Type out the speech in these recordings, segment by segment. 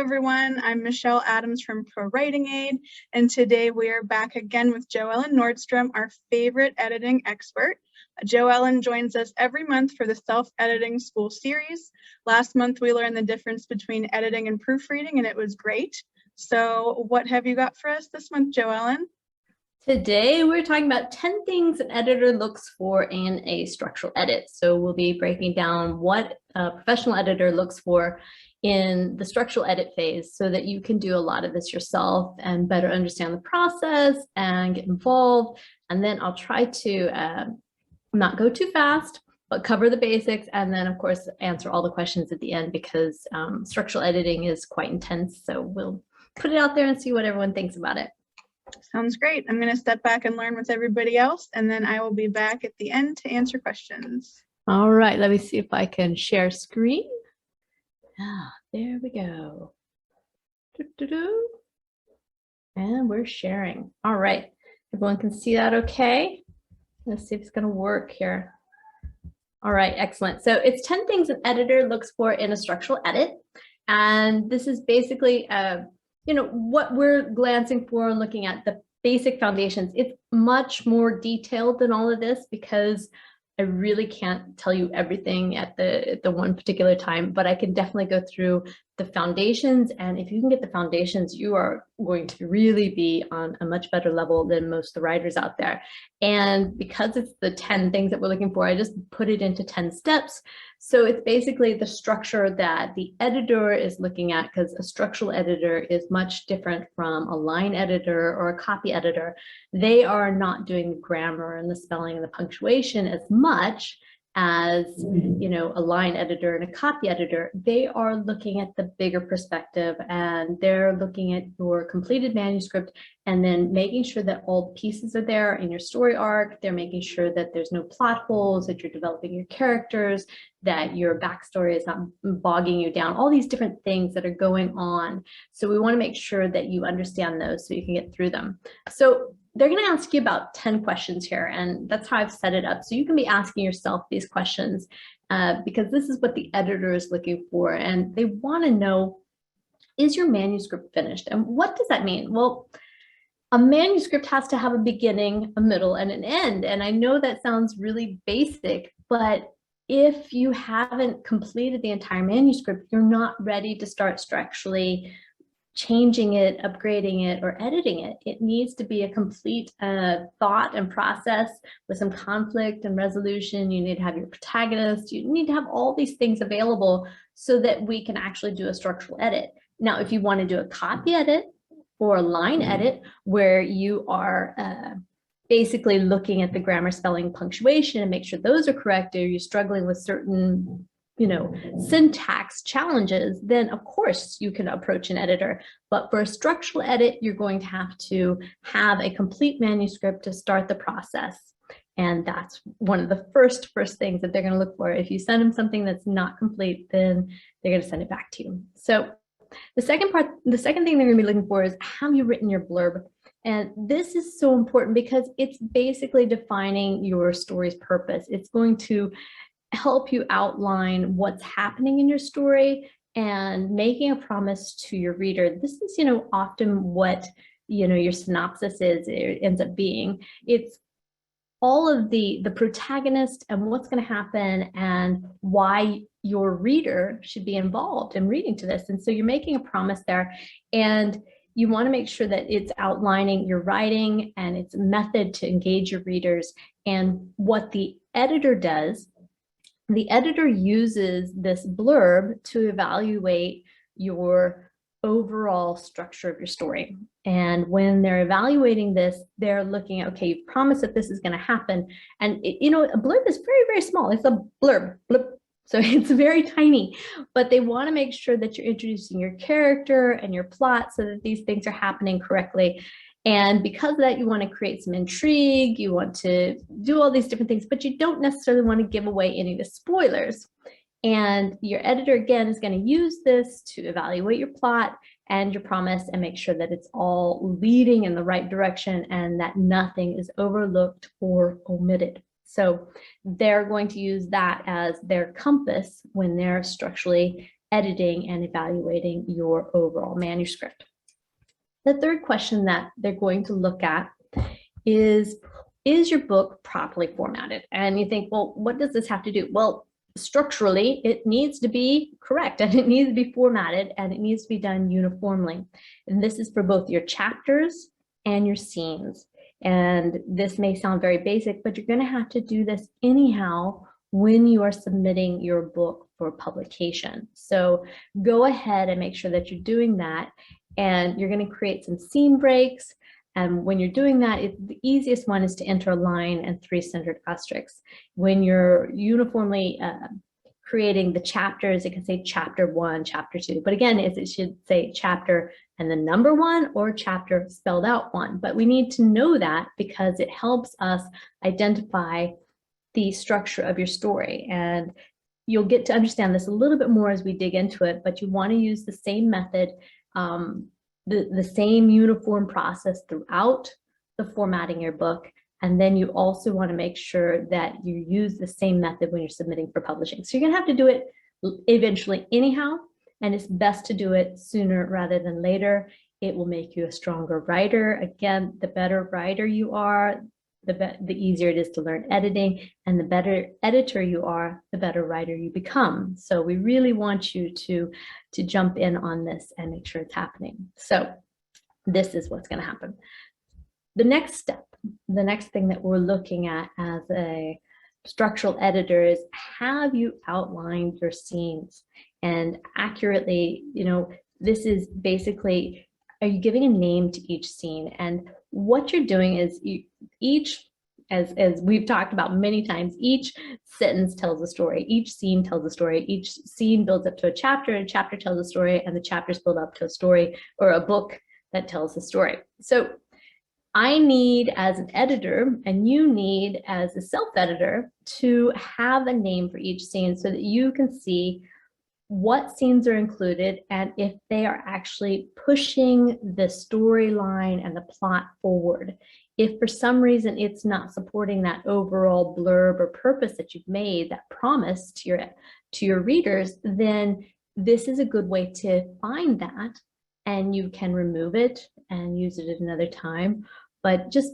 everyone. I'm Michelle Adams from ProWritingAid, and today we are back again with JoEllen Nordström, our favorite editing expert. JoEllen joins us every month for the Self-Editing School series. Last month, we learned the difference between editing and proofreading, and it was great. So what have you got for us this month, JoEllen? Today, we're talking about 10 things an editor looks for in a structural edit. So we'll be breaking down what a professional editor looks for in the structural edit phase so that you can do a lot of this yourself and better understand the process and get involved. And then I'll try to not go too fast, but cover the basics, and then of course answer all the questions at the end, because structural editing is quite intense. So we'll put it out there and see what everyone thinks about it. Sounds great. I'm going to step back and learn with everybody else, and then I will be back at the end to answer questions. All right, let me see if I can share screen. Ah, there we go. And we're sharing. All right, everyone can see that okay? Let's see if it's going to work here. All right, excellent. So it's 10 things an editor looks for in a structural edit. And this is basically what we're glancing for and looking at, the basic foundations. It's much more detailed than all of this because I really can't tell you everything at the one particular time, but I can definitely go through the foundations. And if you can get the foundations, you are going to really be on a much better level than most of the writers out there. And because it's the 10 things that we're looking for, I just put it into 10 steps. So it's basically the structure that the editor is looking at, because a structural editor is much different from a line editor or a copy editor. They are not doing the grammar and the spelling and the punctuation as much as a line editor and a copy editor. They are looking at the bigger perspective, and they're looking at your completed manuscript and then making sure that all the pieces are there in your story arc. They're making sure that there's no plot holes, that you're developing your characters, that your backstory is not bogging you down, all these different things that are going on. So we want to make sure that you understand those so you can get through them. So they're going to ask you about 10 questions here, and that's how I've set it up. So you can be asking yourself these questions because this is what the editor is looking for, and they want to know, is your manuscript finished? And what does that mean? Well, a manuscript has to have a beginning, a middle, and an end. And I know that sounds really basic, but if you haven't completed the entire manuscript, you're not ready to start structurally changing it, upgrading it, or editing it. It needs to be a complete thought and process with some conflict and resolution. You need to have your protagonist. You need to have all these things available so that we can actually do a structural edit. Now, if you want to do a copy edit or a line edit where you are basically looking at the grammar, spelling, punctuation and make sure those are correct, or you're struggling with certain syntax challenges, then of course you can approach an editor. But for a structural edit, you're going to have a complete manuscript to start the process. And that's one of the first things that they're going to look for. If you send them something that's not complete, then they're going to send it back to you. So the second thing they're going to be looking for is, have you written your blurb? And this is so important because it's basically defining your story's purpose. It's going to help you outline what's happening in your story and making a promise to your reader. This is, often what, your synopsis it ends up being. It's all of the protagonist and what's going to happen and why your reader should be involved in reading to this. And so you're making a promise there, and you want to make sure that it's outlining your writing and its method to engage your readers. And what the editor does, the editor uses this blurb to evaluate your overall structure of your story. And when they're evaluating this, they're looking at, okay, you've promised that this is going to happen. And a blurb is very, very small. It's a blurb, blip. So it's very tiny, but they want to make sure that you're introducing your character and your plot so that these things are happening correctly. And because of that, you want to create some intrigue, you want to do all these different things, but you don't necessarily want to give away any of the spoilers. And your editor, again, is going to use this to evaluate your plot and your promise and make sure that it's all leading in the right direction and that nothing is overlooked or omitted. So they're going to use that as their compass when they're structurally editing and evaluating your overall manuscript. The third question that they're going to look at is your book properly formatted? And you think, well, what does this have to do? Well, structurally, it needs to be correct, and it needs to be formatted, and it needs to be done uniformly. And this is for both your chapters and your scenes. And this may sound very basic, but you're going to have to do this anyhow when you are submitting your book for publication. So go ahead and make sure that you're doing that. And you're going to create some scene breaks. And when you're doing that, the easiest one is to enter a line and 3 centered asterisks. When you're uniformly creating the chapters, it can say chapter 1, chapter 2. But again, it should say chapter and the number 1 or chapter spelled out 1. But we need to know that because it helps us identify the structure of your story. And you'll get to understand this a little bit more as we dig into it, but you want to use the same method, the same uniform process throughout the formatting your book. And then you also want to make sure that you use the same method when you're submitting for publishing. So you're going to have to do it eventually anyhow, and it's best to do it sooner rather than later. It will make you a stronger writer. Again, the better writer you are, the easier it is to learn editing, and the better editor you are, the better writer you become. So we really want you to jump in on this and make sure it's happening. So this is what's going to happen. The next step, the next thing that we're looking at as a structural editor is, have you outlined your scenes and accurately, this is basically, are you giving a name to each scene? And what you're doing is as we've talked about many times, each sentence tells a story, each scene tells a story, each scene builds up to a chapter tells a story, and the chapters build up to a story or a book that tells a story. So I need, as an editor, and you need as a self-editor, to have a name for each scene so that you can see what scenes are included and if they are actually pushing the storyline and the plot forward. If for some reason it's not supporting that overall blurb or purpose that you've made, that promise to your readers, then this is a good way to find that, and you can remove it and use it at another time. But just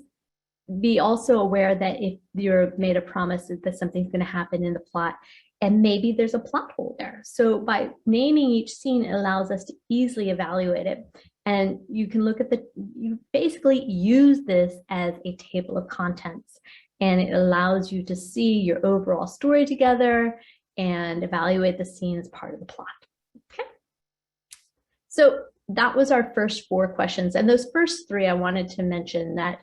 be also aware that if you're made a promise that something's going to happen in the plot, and maybe there's a plot hole there. So by naming each scene, it allows us to easily evaluate it. And you can look at you basically use this as a table of contents, and it allows you to see your overall story together and evaluate the scene as part of the plot. Okay. So that was our first 4 questions. And those first 3, I wanted to mention that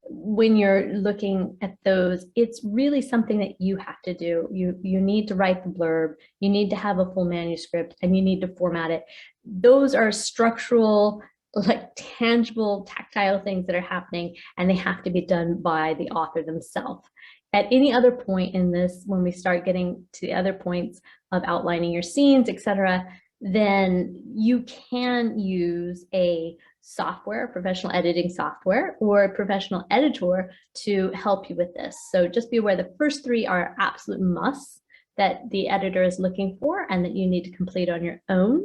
when you're looking at those, it's really something that you have to do. You need to write the blurb, you need to have a full manuscript, and you need to format it. Those are structural, like tangible, tactile things that are happening, and they have to be done by the author themselves. At any other point in this, when we start getting to the other points of outlining your scenes, etc., then you can use a software, professional editing software, or a professional editor to help you with this. So just be aware the first 3 are absolute musts that the editor is looking for and that you need to complete on your own.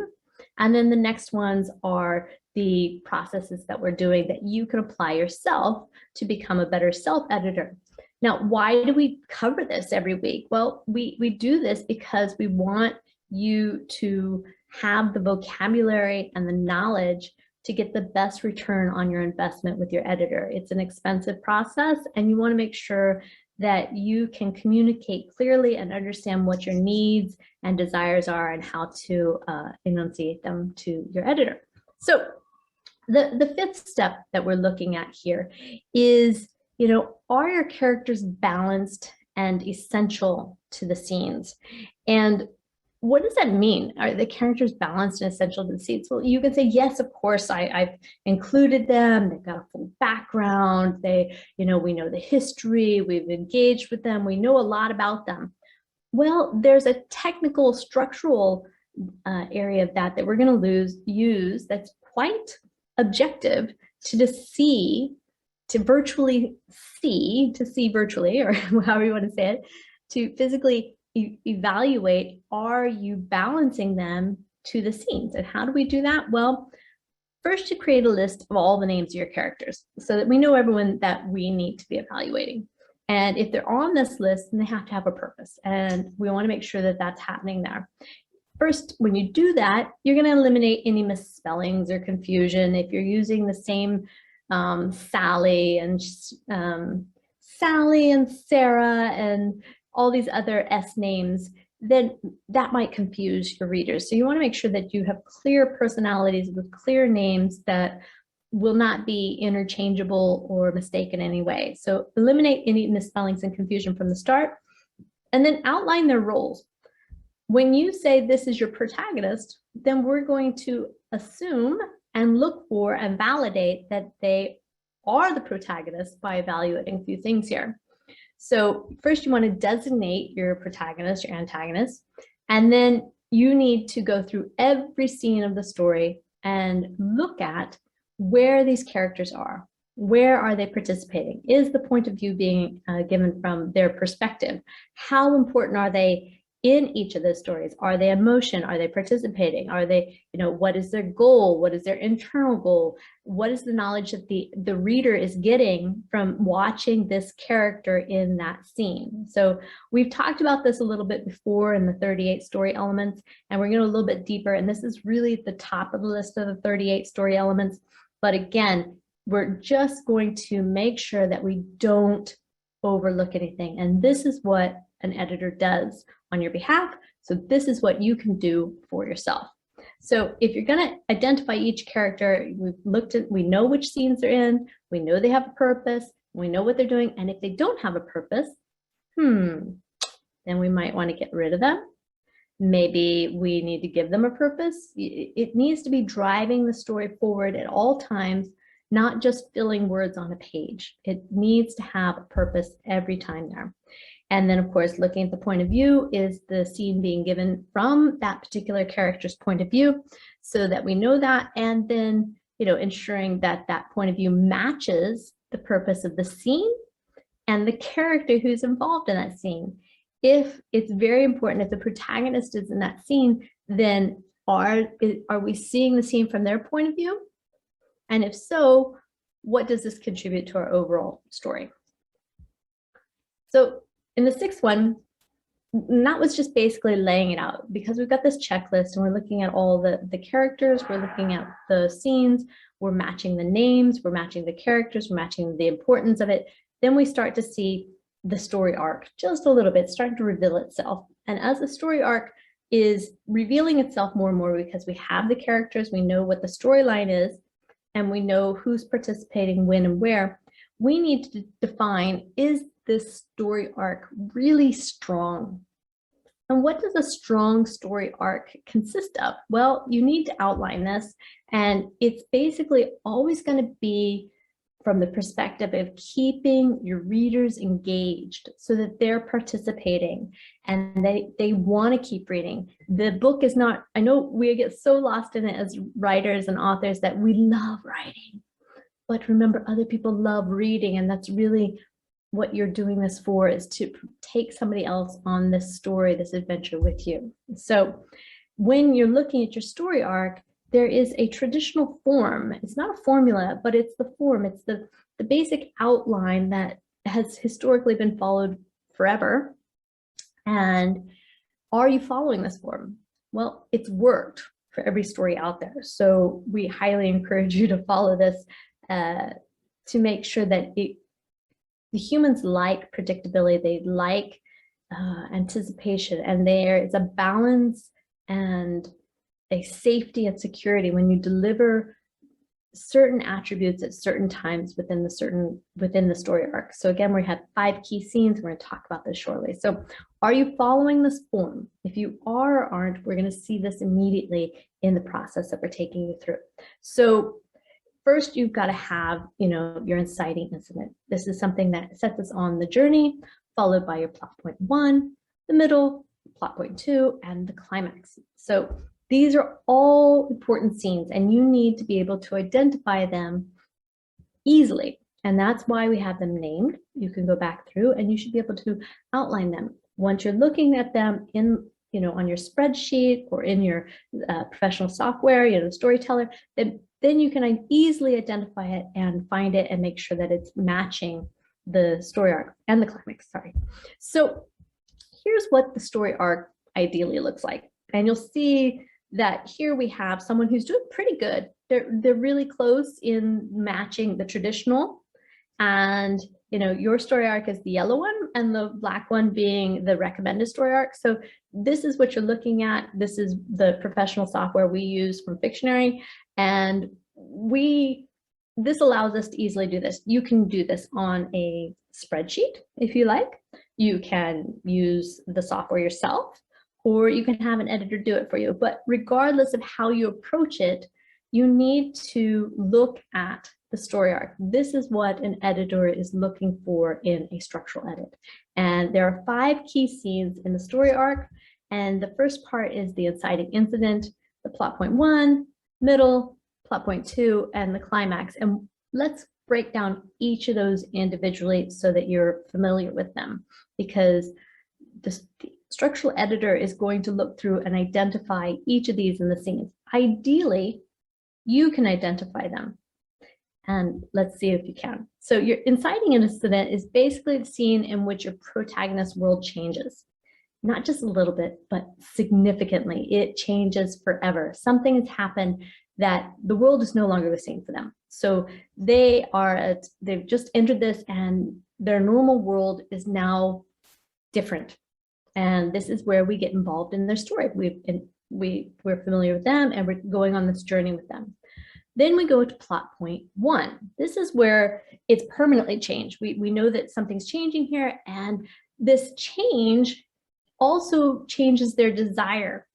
And then the next ones are the processes that we're doing that you can apply yourself to become a better self-editor. Now, why do we cover this every week? Well, we do this because we want you to have the vocabulary and the knowledge to get the best return on your investment with your editor. It's an expensive process, and you want to make sure that you can communicate clearly and understand what your needs and desires are and how to enunciate them to your editor. So the 5th step that we're looking at here is, are your characters balanced and essential to the scenes? And what does that mean? Are the characters balanced and essential to the scenes? Well, you can say, yes, of course, I've included them. They've got a full background. We know the history. We've engaged with them. We know a lot about them. Well, there's a technical structural area of that we're going to use that's quite objective to see virtually, or however you want to say it, to physically evaluate, are you balancing them to the scenes. And how do we do that? Well, first you create a list of all the names of your characters so that we know everyone that we need to be evaluating. And if they're on this list, then they have to have a purpose. And we want to make sure that that's happening there. First, when you do that, you're going to eliminate any misspellings or confusion. If you're using the same Sally and Sarah and all these other S names, then that might confuse your readers. So you want to make sure that you have clear personalities with clear names that will not be interchangeable or mistaken in any way. So eliminate any misspellings and confusion from the start, and then outline their roles. When you say this is your protagonist, then we're going to assume and look for and validate that they are the protagonist by evaluating a few things here. So first you want to designate your protagonist, your antagonist, and then you need to go through every scene of the story and look at where these characters are. Where are they participating? Is the point of view being given from their perspective? How important are they in each of those stories? Are they in motion? Are they participating? Are they, what is their goal? What is their internal goal? What is the knowledge that the reader is getting from watching this character in that scene? So we've talked about this a little bit before in the 38 story elements, and we're going to go a little bit deeper. And this is really at the top of the list of the 38 story elements. But again, we're just going to make sure that we don't overlook anything. And this is what an editor does on your behalf. So this is what you can do for yourself. So if you're going to identify each character, we know which scenes they're in, we know they have a purpose, we know what they're doing. And if they don't have a purpose, then we might want to get rid of them. Maybe we need to give them a purpose. It needs to be driving the story forward at all times, not just filling words on a page. It needs to have a purpose every time there. And then, of course, looking at the point of view, is the scene being given from that particular character's point of view, so that we know that, and then, ensuring that that point of view matches the purpose of the scene and the character who's involved in that scene. If it's very important, if the protagonist is in that scene, then are we seeing the scene from their point of view? And if so, what does this contribute to our overall story? So in the sixth one, that was just basically laying it out, because we've got this checklist and we're looking at all the characters, we're looking at the scenes, we're matching the names, we're matching the characters, we're matching the importance of it. Then we start to see the story arc just a little bit starting to reveal itself. And as the story arc is revealing itself more and more, because we have the characters, we know what the storyline is, and we know who's participating when and where, we need to define, is this story arc really strong? And what does a strong story arc consist of? Well, you need to outline this, and it's basically always going to be from the perspective of keeping your readers engaged so that they're participating and they want to keep reading. The book is not, I know we get so lost in it as writers and authors that we love writing, but remember, other people love reading, and that's really what you're doing this for, is to take somebody else on this story, this adventure with you. So when you're looking at your story arc, there is a traditional form. It's not a formula, but it's the form. It's the basic outline that has historically been followed forever. And are you following this form? Well, it's worked for every story out there. So we highly encourage you to follow this to make sure that the humans like predictability, they like anticipation, and there is a balance and a safety and security when you deliver certain attributes at certain times within the story arc. So again, we have 5 key scenes. We're going to talk about this shortly. So are you following this form? If you are or aren't, we're going to see this immediately in the process that we're taking you through. So first, you've got to have, your inciting incident. This is something that sets us on the journey, followed by your plot point 1, the middle, plot point 2, and the climax. So these are all important scenes, and you need to be able to identify them easily. And that's why we have them named. You can go back through and you should be able to outline them. Once you're looking at them in on your spreadsheet or in your professional software, Storyteller, then you can easily identify it and find it and make sure that it's matching the story arc and the climax, sorry. So here's what the story arc ideally looks like. And you'll see that here we have someone who's doing pretty good. They're really close in matching the traditional, and your story arc is the yellow one and the black one being the recommended story arc. So this is what you're looking at. This is the professional software we use from Fictionary, and this allows us to easily do this. You can do this on a spreadsheet if you like. You can use the software yourself, or you can have an editor do it for you. But regardless of how you approach it, you need to look at the story arc. This is what an editor is looking for in a structural edit. And there are 5 key scenes in the story arc. And the first part is the inciting incident, the plot point 1, middle, plot point 2, and the climax. And let's break down each of those individually so that you're familiar with them, because the structural editor is going to look through and identify each of these in the scenes. Ideally, you can identify them. And let's see if you can. So your inciting incident is basically the scene in which your protagonist's world changes. Not just a little bit, but significantly. It changes forever. Something has happened that the world is no longer the same for them. So they've just entered this, and their normal world is now different. And this is where we get involved in their story. We're familiar with them, and we're going on this journey with them. Then we go to plot point 1. This is where it's permanently changed. We know that something's changing here, and this change also changes their desire,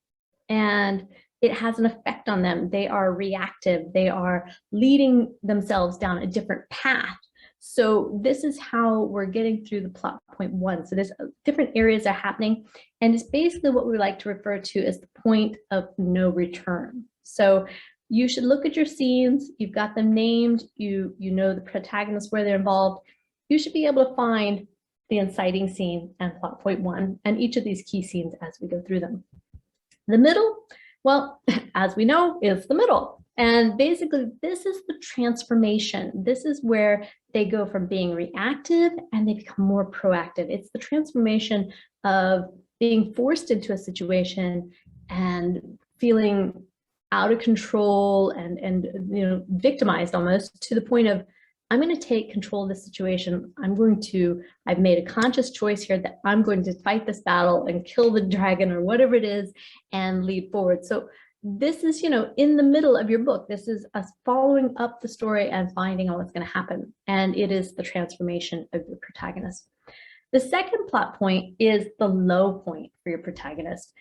and it has an effect on them. They are reactive. They are leading themselves down a different path. So this is how we're getting through the plot point 1. So there's different areas are happening, and it's basically what we like to refer to as the point of no return. So you should look at your scenes. You've got them named. You know the protagonists, where they're involved. You should be able to find the inciting scene and plot point 1 and each of these key scenes as we go through them. The middle, well, as we know, is the middle. And basically, this is the transformation. This is where they go from being reactive and they become more proactive. It's the transformation of being forced into a situation and feeling out of control and victimized almost, to the point of, I'm going to take control of this situation. I've made a conscious choice here that I'm going to fight this battle and kill the dragon or whatever it is and lead forward. So this is, in the middle of your book. This is us following up the story and finding out what's going to happen. And it is the transformation of your protagonist. The second plot point is the low point for your protagonist.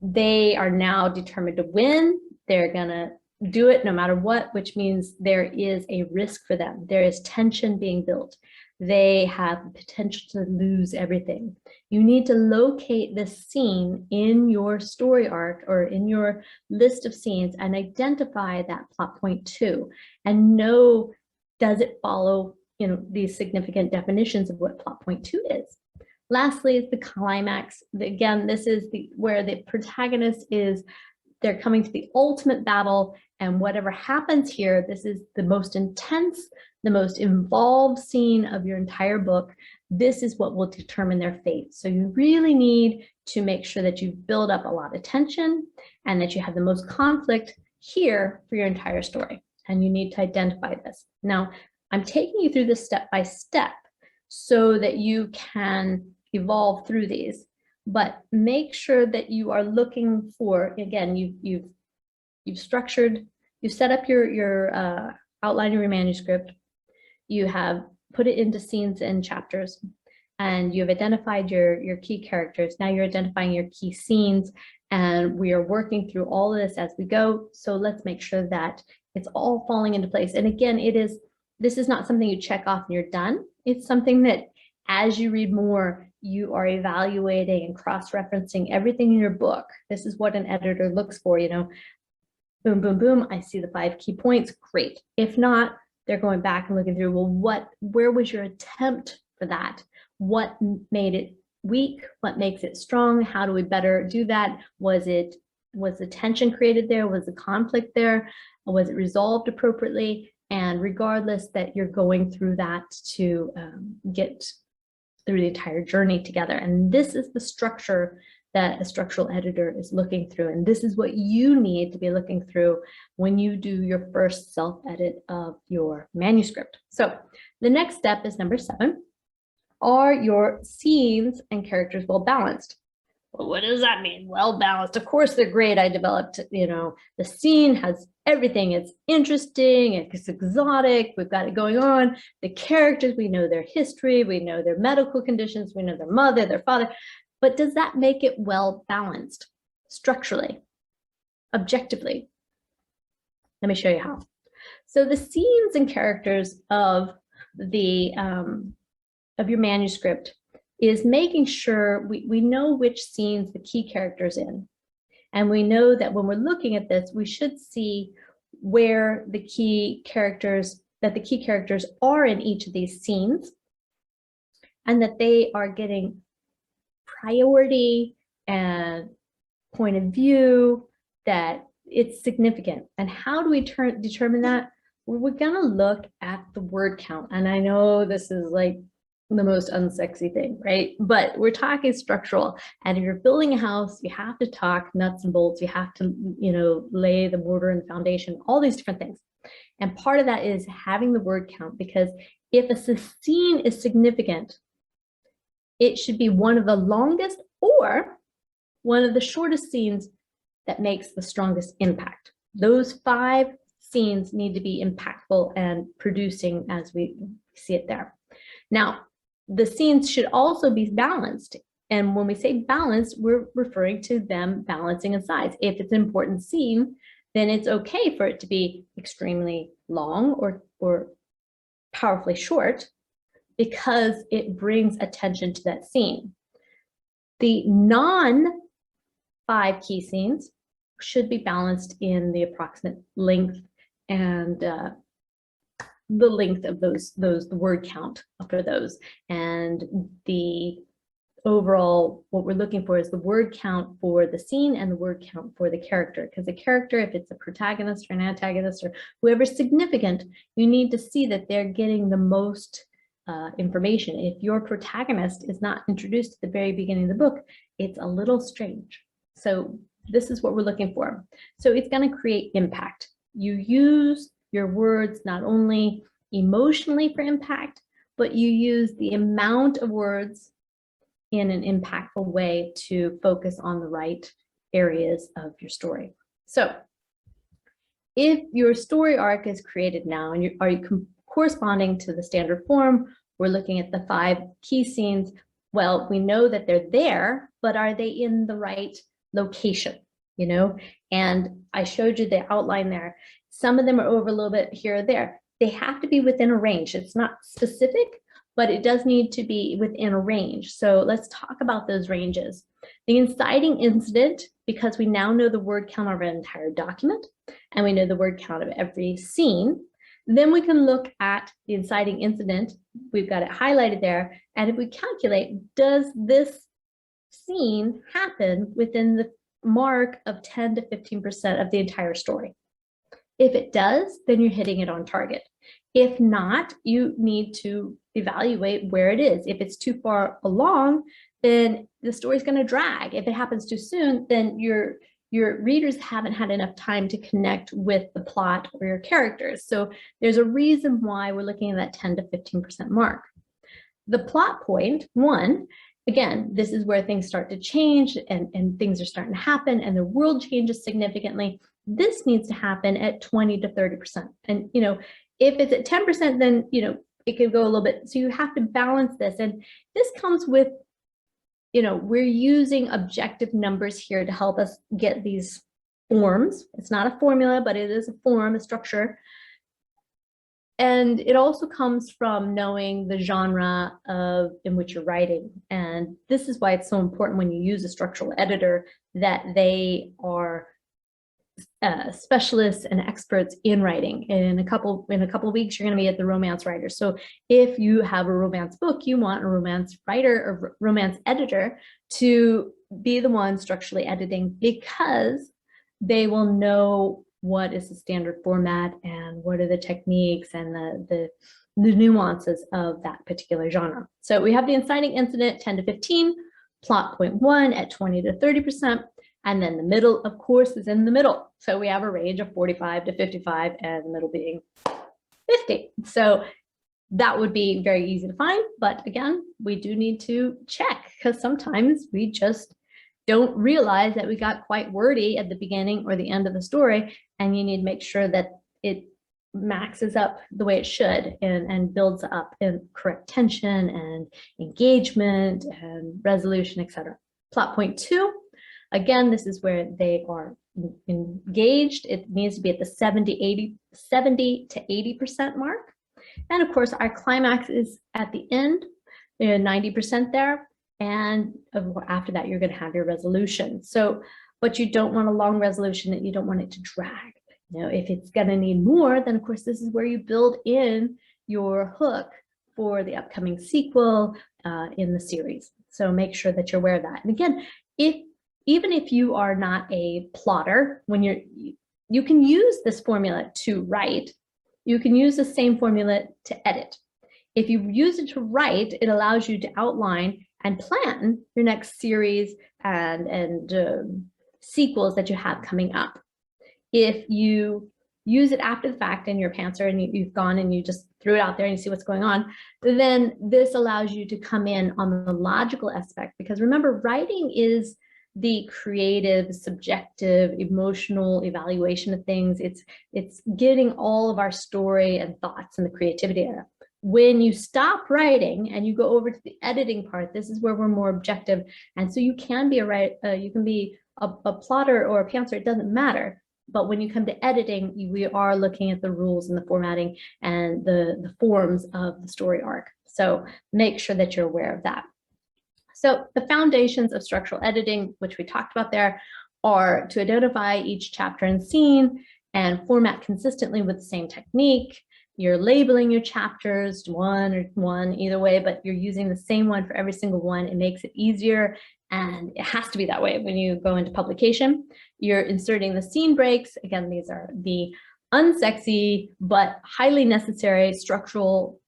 They are now determined to win. They're going to do it no matter what, which means there is a risk for them. There is tension being built. They have the potential to lose everything. You need to locate this scene in your story arc or in your list of scenes and identify that plot point 2 and know, does it follow these significant definitions of what plot point 2 is. Lastly is the climax. Again, this is where the protagonist is, they're coming to the ultimate battle, and whatever happens here, this is the most intense, the most involved scene of your entire book. This is what will determine their fate. So you really need to make sure that you build up a lot of tension and that you have the most conflict here for your entire story. And you need to identify this. Now, I'm taking you through this step by step so that you can evolve through these, but make sure that you are looking for, again, you've structured, you've set up your outline of your manuscript, you have put it into scenes and chapters, and you've identified your key characters. Now you're identifying your key scenes, and we are working through all of this as we go. So let's make sure that it's all falling into place. And again, this is not something you check off and you're done. It's something that as you read more, you are evaluating and cross-referencing everything in your book. This is what an editor looks for, boom, boom, boom. I see the 5 key points. Great. If not, they're going back and looking through, well, where was your attempt for that? What made it weak? What makes it strong? How do we better do that? Was the tension created there? Was the conflict there? Was it resolved appropriately? And regardless, that you're going through that to get through the entire journey together. And this is the structure that a structural editor is looking through. And this is what you need to be looking through when you do your first self-edit of your manuscript. So the next step is number 7. Are your scenes and characters well balanced? Well, what does that mean? Well balanced. Of course, they're great. I developed, the scene has everything. It's interesting. It's exotic. We've got it going on. The characters, we know their history. We know their medical conditions. We know their mother, their father. But does that make it well balanced structurally, objectively? Let me show you how. So the scenes and characters of your manuscript is making sure we know which scenes the key character's in. And we know that when we're looking at this, we should see where the key characters are in each of these scenes, and that they are getting priority and point of view, that it's significant. And how do we determine that? Well, we're gonna look at the word count. And I know this is like the most unsexy thing, right? But we're talking structural. And if you're building a house, you have to talk nuts and bolts. You have to, lay the mortar and foundation, all these different things. And part of that is having the word count, because if a scene is significant, it should be one of the longest or one of the shortest scenes that makes the strongest impact. Those 5 scenes need to be impactful and producing as we see it there. Now, the scenes should also be balanced. And when we say balanced, we're referring to them balancing in size. If it's an important scene, then it's okay for it to be extremely long or powerfully short, because it brings attention to that scene. The non-5 key scenes should be balanced in the approximate length and the length of the word count for those. And the overall, what we're looking for is the word count for the scene and the word count for the character. Because the character, if it's a protagonist or an antagonist or whoever's significant, you need to see that they're getting the most information. If your protagonist is not introduced at the very beginning of the book, it's a little strange. So this is what we're looking for. So it's going to create impact. You use your words not only emotionally for impact, but you use the amount of words in an impactful way to focus on the right areas of your story. So if your story arc is created now and are you corresponding to the standard form, we're looking at the 5 key scenes. Well, we know that they're there, but are they in the right location? And I showed you the outline there. Some of them are over a little bit here or there. They have to be within a range. It's not specific, but it does need to be within a range. So let's talk about those ranges. The inciting incident, because we now know the word count of an entire document, and we know the word count of every scene, then we can look at the inciting incident. We've got it highlighted there. And if we calculate, does this scene happen within the mark of 10 to 15% of the entire story? If it does, then you're hitting it on target. If not, you need to evaluate where it is. If it's too far along, then the story's going to drag. If it happens too soon, then your readers haven't had enough time to connect with the plot or your characters. So there's a reason why we're looking at that 10 to 15% mark. The plot point, 1, again, this is where things start to change and things are starting to happen and the world changes significantly. This needs to happen at 20 to 30%. And, if it's at 10%, then, it could go a little bit. So you have to balance this. And this comes with, we're using objective numbers here to help us get these forms. It's not a formula, but it is a form, a structure. And it also comes from knowing the genre in which you're writing. And this is why it's so important when you use a structural editor that they are specialists and experts in writing. In a couple of weeks, you're going to be at the romance writer. So if you have a romance book, you want a romance writer or romance editor to be the one structurally editing, because they will know what is the standard format and what are the techniques and the nuances of that particular genre. So we have the inciting incident 10 to 15, plot point 1 at 20 to 30%, and then the middle, of course, is in the middle. So we have a range of 45 to 55, and the middle being 50. So that would be very easy to find, but again, we do need to check, because sometimes we just don't realize that we got quite wordy at the beginning or the end of the story, and you need to make sure that it maxes up the way it should and builds up in correct tension and engagement and resolution, etc. Plot point 2, again, this is where they are engaged. It needs to be at the 70 to 80% mark. And of course, our climax is at the end, 90% there. And after that, you're going to have your resolution. So, but you don't want a long resolution, that you don't want it to drag. You know, if it's going to need more, then of course, this is where you build in your hook for the upcoming sequel in the series. So make sure that you're aware of that. And again, even if you are not a plotter, when you can use this formula to write, you can use the same formula to edit. If you use it to write, it allows you to outline and plan your next series and sequels that you have coming up. If you use it after the fact and you're a pantser and you've gone and you just threw it out there and you see what's going on, then this allows you to come in on the logical aspect. Because remember, writing is the creative, subjective, emotional evaluation of things. It's getting all of our story and thoughts and the creativity out. When you stop writing and you go over to the editing part, this is where we're more objective. And so you can be a plotter or a pantser, it doesn't matter. But when you come to editing, we are looking at the rules and the formatting and the forms of the story arc. So make sure that you're aware of that. So the foundations of structural editing, which we talked about there, are to identify each chapter and scene and format consistently with the same technique. You're labeling your chapters one either way, but you're using the same one for every single one. It makes it easier, and it has to be that way when you go into publication. You're inserting the scene breaks. Again, these are the unsexy but highly necessary structural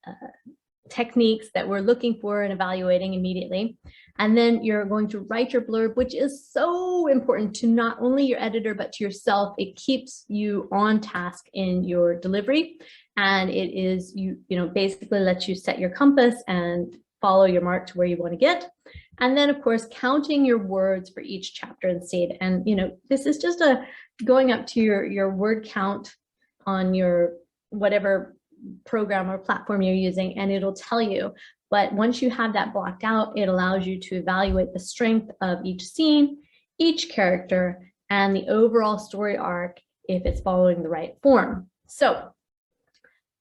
techniques that we're looking for and evaluating immediately. And then you're going to write your blurb, which is so important to not only your editor, but to yourself. It keeps you on task in your delivery. And it is, basically lets you set your compass and follow your mark to where you want to get. And then, of course, counting your words for each chapter and scene. And, this is just going up to your word count on your whatever program or platform you're using, and it'll tell you. But once you have that blocked out, it allows you to evaluate the strength of each scene, each character, and the overall story arc if it's following the right form. So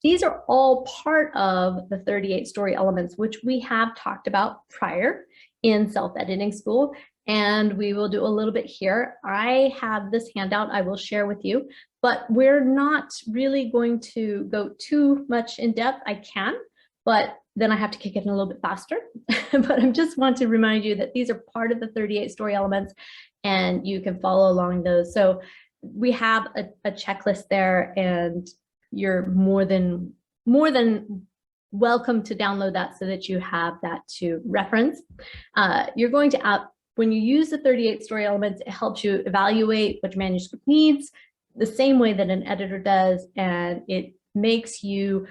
these are all part of the 38 story elements, which we have talked about prior in self-editing school, and we will do a little bit here. I have this handout I will share with you, but we're not really going to go too much in depth. I can, but then I have to kick it in a little bit faster. But I just want to remind you that these are part of the 38 story elements, and you can follow along those. So we have a checklist there, and you're more than welcome to download that so that you have that to reference. You're going to when you use the 38 story elements, it helps you evaluate what your manuscript needs the same way that an editor does, and it makes you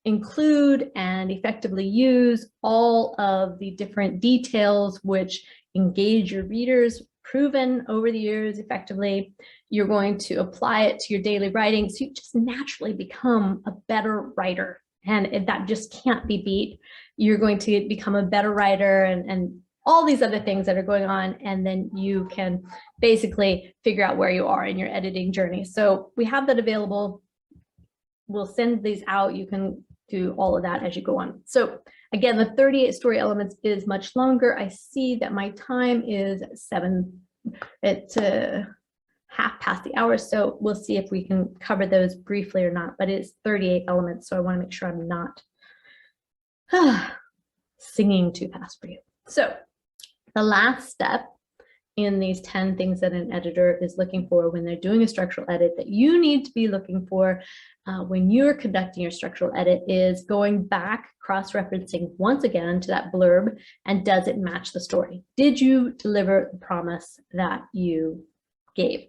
include and effectively use all of the different details which engage your readers, proven over the years effectively. You're going to apply it to your daily writing, so you just naturally become a better writer, and that just can't be beat. You're going to become a better writer and all these other things that are going on, and then you can basically figure out where you are in your editing journey. So we have that available. We'll send these out. You can do all of that as you go on. So again, the 38 story elements is much longer. I see that my time is it's 1/2 past the hour, so we'll see if we can cover those briefly or not, but it's 38 elements, so I want to make sure I'm not singing too fast for you. So the last step in these 10 things that an editor is looking for when they're doing a structural edit that you need to be looking for when you're conducting your structural edit is going back, cross-referencing once again to that blurb, and does it match the story? Did you deliver the promise that you gave?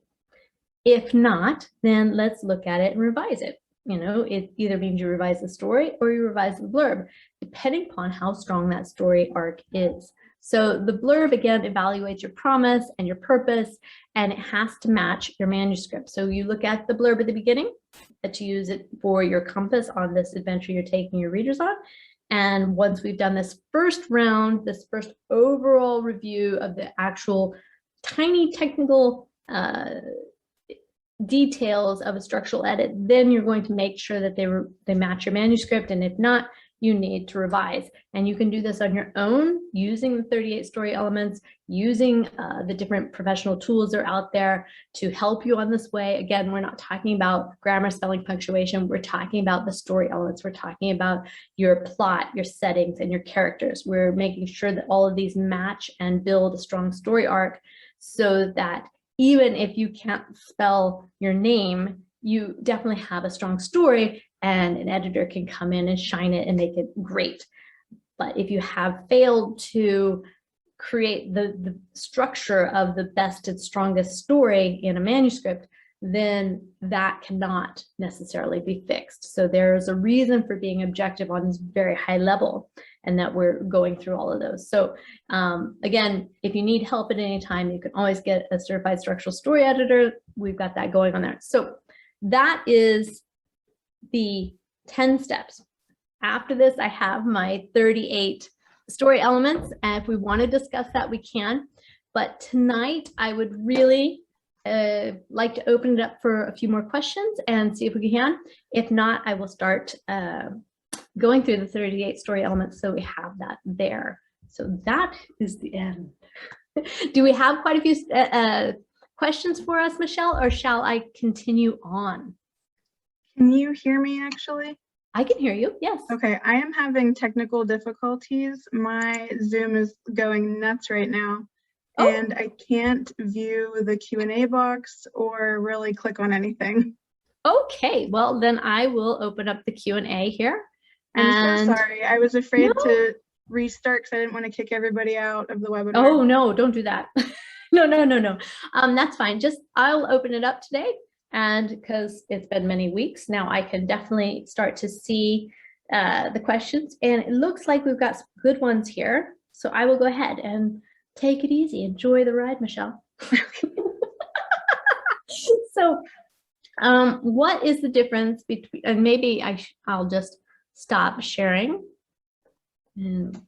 If not, then let's look at it and revise it. You know, it either means you revise the story or you revise the blurb, depending upon how strong that story arc is. So the blurb, again, evaluates your promise and your purpose, and it has to match your manuscript. So you look at the blurb at the beginning, to use it for your compass on this adventure you're taking your readers on. And once we've done this first round, this first overall review of the actual tiny technical details of a structural edit, then you're going to make sure that they match your manuscript, and if not, you need to revise. And you can do this on your own using the 38 story elements, using the different professional tools that are out there to help you on this way. Again, we're not talking about grammar, spelling, punctuation. We're talking about the story elements. We're talking about your plot, your settings, and your characters. We're making sure that all of these match and build a strong story arc so that even if you can't spell your name, you definitely have a strong story, and an editor can come in and shine it and make it great. But if you have failed to create the structure of the best and strongest story in a manuscript, then that cannot necessarily be fixed. So there's a reason for being objective on this very high level, and that we're going through all of those. So again, if you need help at any time, you can always get a certified structural story editor. We've got that going on there. So that is the 10 steps. After this, I have my 38 story elements, and if we want to discuss that, we can. But tonight, I would really like to open it up for a few more questions and see if we can. If not, I will start going through the 38 story elements so we have that there. So that is the end. Do we have quite a few questions for us, Michelle, or shall I continue on? Can you hear me actually? I can hear you, yes. Okay, I am having technical difficulties. My Zoom is going nuts right now. Oh. And I can't view the Q&A box or really click on anything. Okay, well then I will open up the Q&A here. I'm so sorry. I was afraid to restart because I didn't want to kick everybody out of the webinar. Oh no, don't do that. No. That's fine. Just I'll open it up today, and because it's been many weeks now, I can definitely start to see the questions, and it looks like we've got some good ones here. So I will go ahead and take it easy. Enjoy the ride, Michelle. So what is the difference between, and maybe I'll just stop sharing. And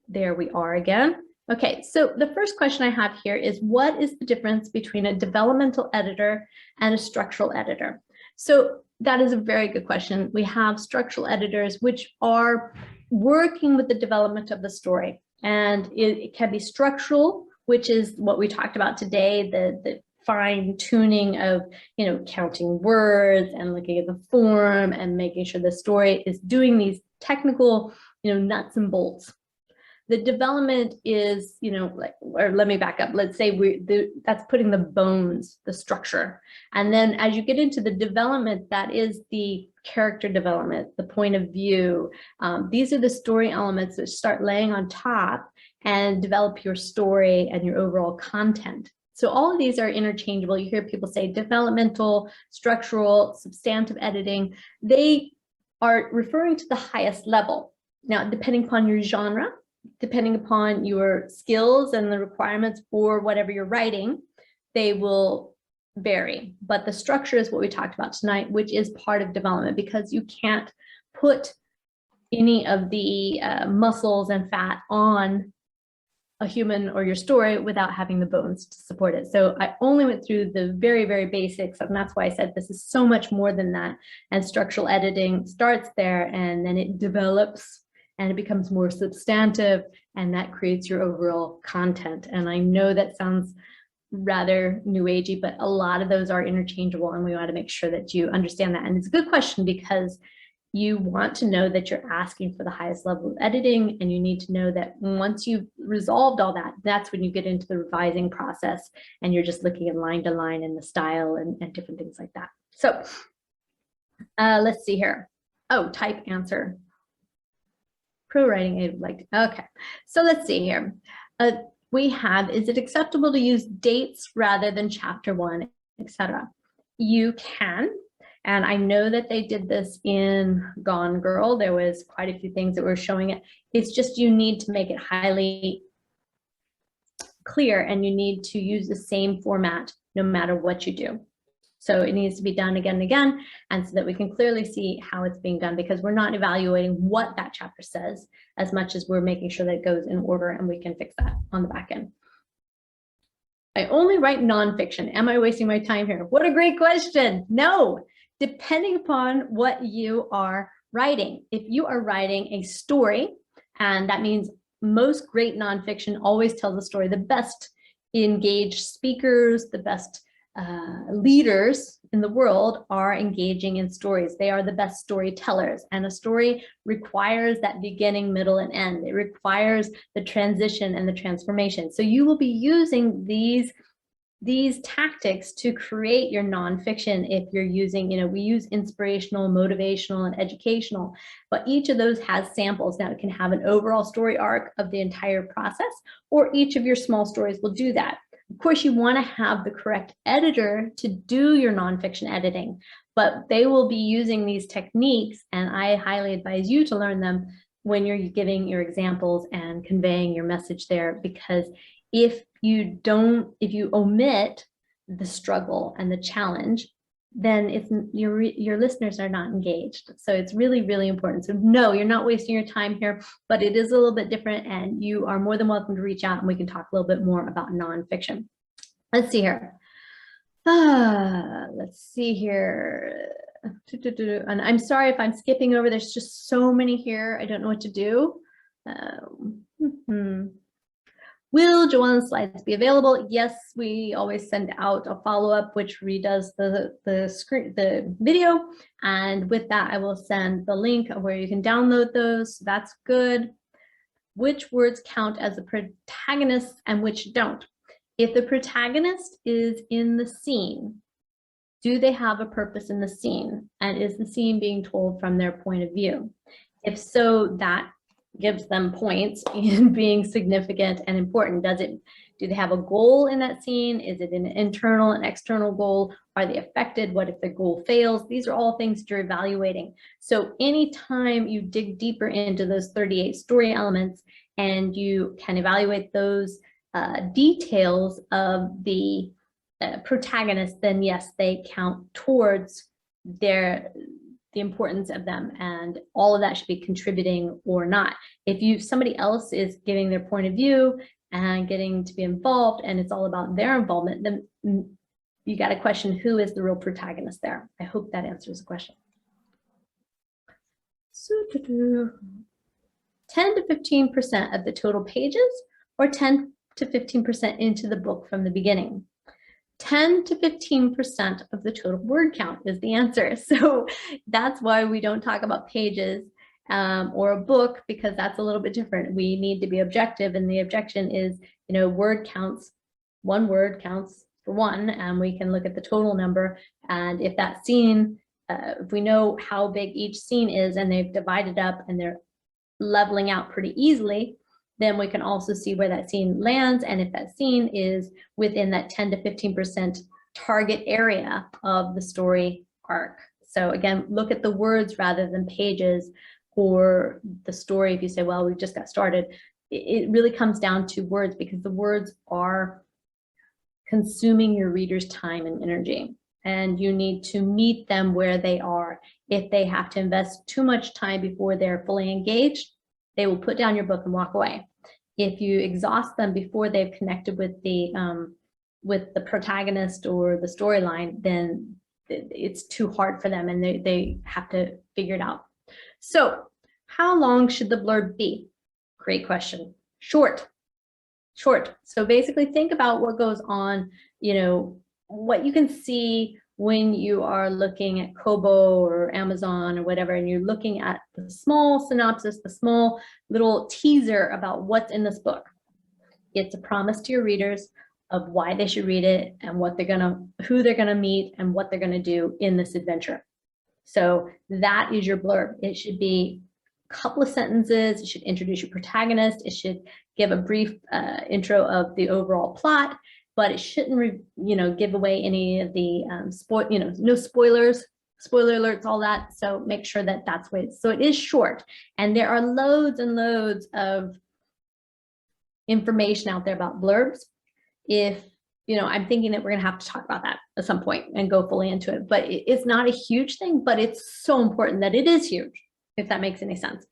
there we are again. Okay, so the first question I have here is, what is the difference between a developmental editor and a structural editor? So that is a very good question. We have structural editors which are working with the development of the story, and it can be structural, which is what we talked about today, the fine tuning of, you know, counting words and looking at the form and making sure the story is doing these technical, you know, nuts and bolts. The development is, you know, like, or let me back up. Let's say that's putting the bones, the structure. And then as you get into the development, that is the character development, the point of view. These are the story elements that start laying on top and develop your story and your overall content. So all of these are interchangeable. You hear people say developmental, structural, substantive editing. They are referring to the highest level. Now, depending upon your genre, depending upon your skills and the requirements for whatever you're writing, they will vary. But the structure is what we talked about tonight, which is part of development, because you can't put any of the muscles and fat on a human or your story without having the bones to support it. So I only went through the very, very basics, and that's why I said this is so much more than that. And structural editing starts there, and then it develops and it becomes more substantive, and that creates your overall content. And I know that sounds rather new agey, but a lot of those are interchangeable, and we want to make sure that you understand that. And it's a good question because you want to know that you're asking for the highest level of editing, and you need to know that once you've resolved all that, that's when you get into the revising process, and you're just looking at line to line and the style and different things like that. So let's see here. Oh, type answer. ProWritingAid would like to, okay. So let's see here. We have, is it acceptable to use dates rather than chapter 1, etc.? You can, and I know that they did this in Gone Girl. There was quite a few things that were showing it. It's just you need to make it highly clear, and you need to use the same format no matter what you do. So it needs to be done again and again, and so that we can clearly see how it's being done, because we're not evaluating what that chapter says as much as we're making sure that it goes in order, and we can fix that on the back end. I only write nonfiction. Am I wasting my time here? What a great question. No, depending upon what you are writing. If you are writing a story, and that means most great nonfiction always tells a story. The best engaged speakers, the best leaders in the world are engaging in stories. They are the best storytellers, and a story requires that beginning, middle, and end. It requires the transition and the transformation. So you will be using these tactics to create your nonfiction. If you're using, we use inspirational, motivational, and educational, but each of those has samples. Now it can have an overall story arc of the entire process, or each of your small stories will do that. Of course, you want to have the correct editor to do your nonfiction editing, but they will be using these techniques, and I highly advise you to learn them when you're giving your examples and conveying your message there, because if you omit the struggle and the challenge, then your listeners are not engaged. So it's really, really important. So no, you're not wasting your time here, but it is a little bit different, and you are more than welcome to reach out, and we can talk a little bit more about nonfiction. Let's see here. Let's see here. And I'm sorry if I'm skipping over. There's just so many here. I don't know what to do. Will JoEllen's slides be available? Yes, we always send out a follow-up which redoes the video, and with that I will send the link of where you can download those. That's good. Which words count as a protagonist and which don't? If the protagonist is in the scene, do they have a purpose in the scene, and is the scene being told from their point of view? If so, that gives them points in being significant and important. Do they have a goal in that scene? Is it an internal and external goal? Are they affected? What if the goal fails? These are all things you're evaluating. So anytime you dig deeper into those 38 story elements and you can evaluate those details of the protagonist, then yes, they count towards the importance of them, and all of that should be contributing or not. If somebody else is giving their point of view and getting to be involved, and it's all about their involvement, then you got to question who is the real protagonist there. I hope that answers the question. So 10 to 15% of the total pages, or 10 to 15% into the book from the beginning. 10 to 15% of the total word count is the answer. So that's why we don't talk about pages or a book, because that's a little bit different. We need to be objective, and the objection is, word counts, one word counts for one, and we can look at the total number. And if that scene, if we know how big each scene is and they've divided up and they're leveling out pretty easily, then we can also see where that scene lands, and if that scene is within that 10 to 15% target area of the story arc. So again, look at the words rather than pages or the story. If you say, well, we just got started, it really comes down to words, because the words are consuming your reader's time and energy, and you need to meet them where they are. If they have to invest too much time before they're fully engaged, they will put down your book and walk away. If you exhaust them before they've connected with the protagonist or the storyline, then it's too hard for them, and they have to figure it out. So how long should the blurb be? Great question. Short. short. So basically think about what goes on, you know, what you can see when you are looking at Kobo or Amazon or whatever, and you're looking at the small synopsis, the small little teaser about what's in this book. It's a promise to your readers of why they should read it and what they're gonna, who they're gonna meet and what they're gonna do in this adventure. So that is your blurb. It should be a couple of sentences. It should introduce your protagonist. It should give a brief intro of the overall plot, but it shouldn't, you know, give away any of the no spoilers, spoiler alerts, all that. So make sure that that's what. So it is short, and there are loads and loads of information out there about blurbs. If you know, I'm thinking that we're gonna have to talk about that at some point and go fully into it, but it's not a huge thing, but it's so important that it is huge, if that makes any sense.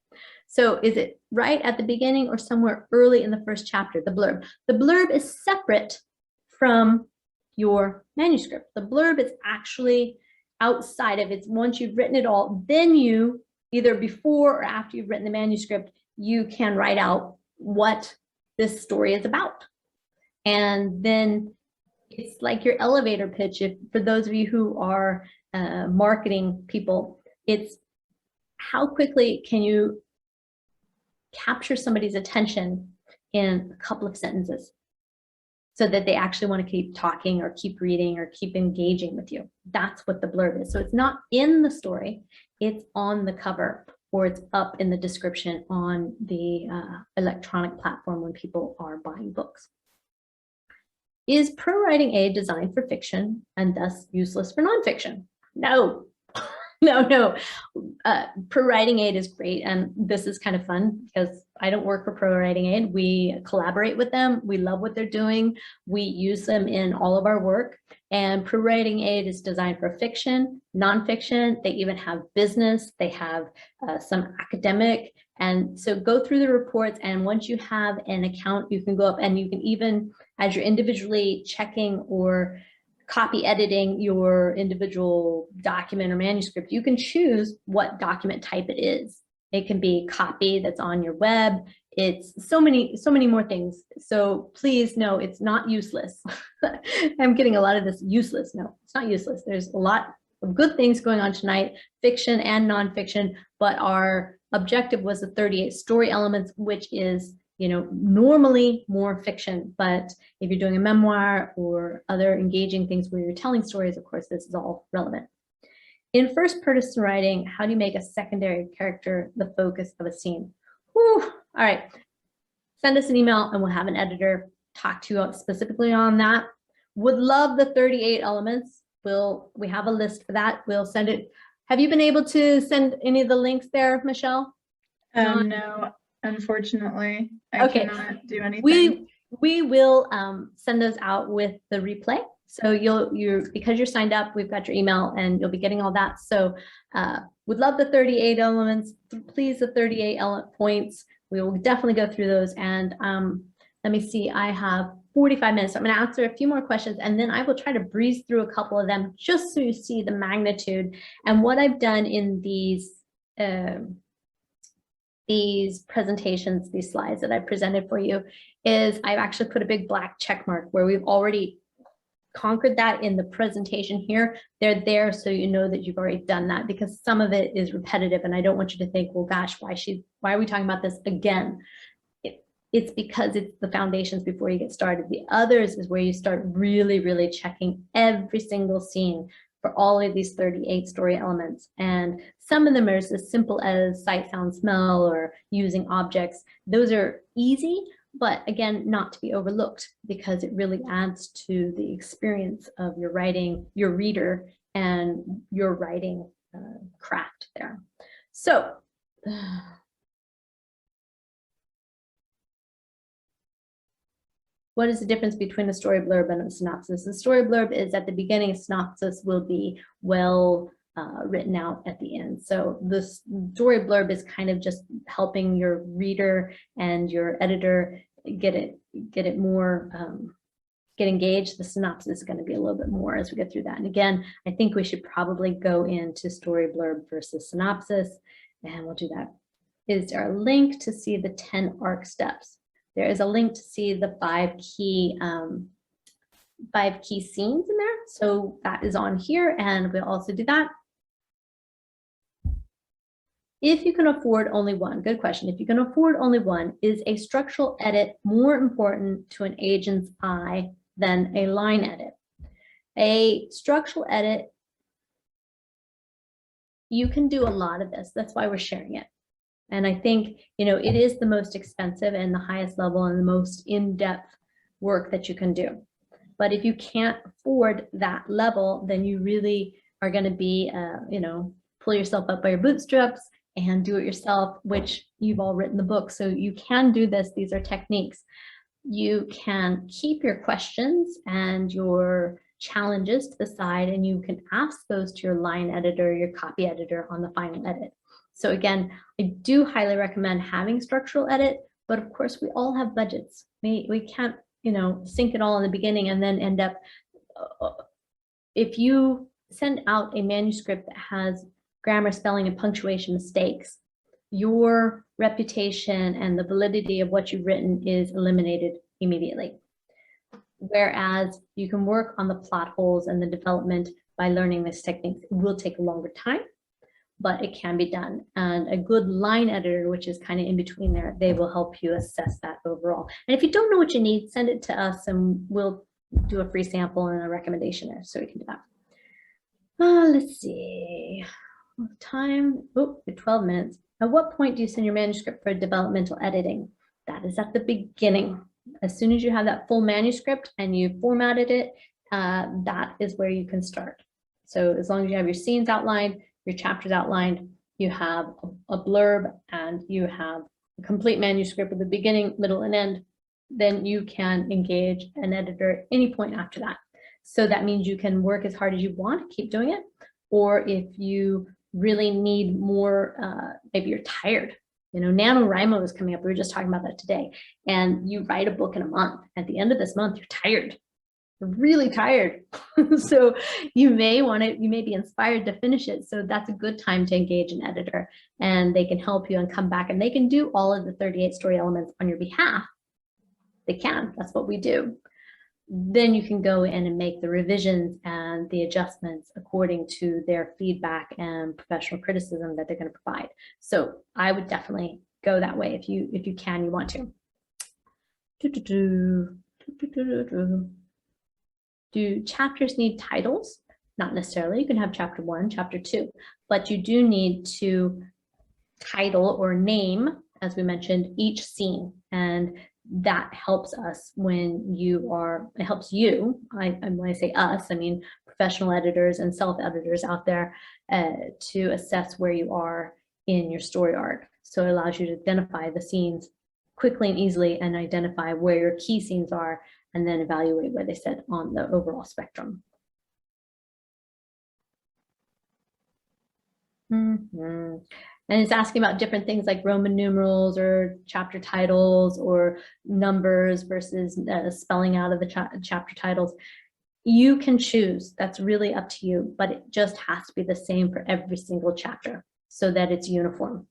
So is it right at the beginning or somewhere early in the first chapter, the blurb? The blurb is separate from your manuscript. The blurb is actually outside of it. Once you've written it all, then you, either before or after you've written the manuscript, you can write out what this story is about. And then it's like your elevator pitch. If for those of you who are marketing people, it's how quickly can you capture somebody's attention in a couple of sentences so that they actually want to keep talking or keep reading or keep engaging with you. That's what the blurb is. So it's not in the story, it's on the cover, or it's up in the description on the electronic platform when people are buying books. Is ProWritingAid designed for fiction and thus useless for nonfiction? No, no. ProWritingAid is great, and this is kind of fun because I don't work for ProWritingAid. We collaborate with them. We love what they're doing. We use them in all of our work. And ProWritingAid is designed for fiction, nonfiction. They even have business. They have some academic. And so go through the reports, and once you have an account, you can go up and you can even, as you're individually checking or copy editing your individual document or manuscript, you can choose what document type it is. It can be copy that's on your web. It's so many more things. So please know it's not useless. I'm getting a lot of this useless. No, it's not useless. There's a lot of good things going on tonight, fiction and nonfiction, but our objective was the 38 story elements, which is, you know, normally more fiction, but if you're doing a memoir or other engaging things where you're telling stories, of course, this is all relevant. In first person writing, how do you make a secondary character the focus of a scene? Whew. All right, send us an email and we'll have an editor talk to you specifically on that. Would love the 38 elements. We have a list for that. We'll send it. Have you been able to send any of the links there, Michelle? No, unfortunately, I cannot do anything. We will send those out with the replay. So because you're signed up, we've got your email and you'll be getting all that. So would love the 38 elements. Please, the 38 points. We will definitely go through those. And let me see, I have 45 minutes. So I'm going to answer a few more questions, and then I will try to breeze through a couple of them just so you see the magnitude. And what I've done in these presentations, these slides that I presented for you, is I've actually put a big black check mark where we've already conquered that in the presentation here. They're there so you know that you've already done that, because some of it is repetitive and I don't want you to think, well, gosh, why are we talking about this again? It's because it's the foundations before you get started. The others is where you start really, really checking every single scene for all of these 38 story elements. And some of them are as simple as sight, sound, smell, or using objects. Those are easy, but again, not to be overlooked, because it really adds to the experience of your writing, your reader, and your writing craft there. So, what is the difference between a story blurb and a synopsis? The story blurb is at the beginning, a synopsis will be well written out at the end. So the story blurb is kind of just helping your reader and your editor get engaged. The synopsis is going to be a little bit more as we get through that. And again, I think we should probably go into story blurb versus synopsis, and we'll do that. Is there a link to see the 10 ARC steps? There is a link to see the 5 key scenes in there. So that is on here, and we'll also do that. If you can afford only one, good question. If you can afford only one, is a structural edit more important to an agent's eye than a line edit? A structural edit, you can do a lot of this. That's why we're sharing it. And I think, you know, it is the most expensive and the highest level and the most in-depth work that you can do. But if you can't afford that level, then you really are going to be, you know, pull yourself up by your bootstraps and do it yourself, which you've all written the book. So you can do this. These are techniques. You can keep your questions and your challenges to the side, and you can ask those to your line editor, your copy editor on the final edit. So again, I do highly recommend having structural edit, but of course we all have budgets. We can't, you know, sink it all in the beginning and then end up, if you send out a manuscript that has grammar, spelling, and punctuation mistakes, your reputation and the validity of what you've written is eliminated immediately. Whereas you can work on the plot holes and the development by learning these techniques. It will take a longer time, but it can be done. And a good line editor, which is kind of in between there, they will help you assess that overall. And if you don't know what you need, send it to us and we'll do a free sample and a recommendation there, so we can do that. Let's see. Time, 12 minutes. At what point do you send your manuscript for developmental editing? That is at the beginning. As soon as you have that full manuscript and you formatted it, that is where you can start. So as long as you have your scenes outlined, your chapters outlined, you have a blurb, and you have a complete manuscript with the beginning, middle, and end, then you can engage an editor at any point after that. So that means you can work as hard as you want, keep doing it, or if you really need more, maybe you're tired. You know, NaNoWriMo is coming up. We were just talking about that today. And you write a book in a month. At the end of this month, you're tired. You're really tired. So you may be inspired to finish it. So that's a good time to engage an editor, and they can help you and come back, and they can do all of the 38 story elements on your behalf. They can. That's what we do. Then you can go in and make the revisions and the adjustments according to their feedback and professional criticism that they're going to provide. So I would definitely go that way if you can, you want to. Do chapters need titles? Not necessarily. You can have chapter 1, chapter 2, but you do need to title or name, as we mentioned, each scene, and that helps us when it helps you, when I say us, I mean professional editors and self-editors out there, to assess where you are in your story arc. So it allows you to identify the scenes quickly and easily and identify where your key scenes are, and then evaluate where they sit on the overall spectrum. And it's asking about different things like Roman numerals or chapter titles or numbers versus spelling out of the chapter titles. You can choose. That's really up to you, but it just has to be the same for every single chapter so that it's uniform.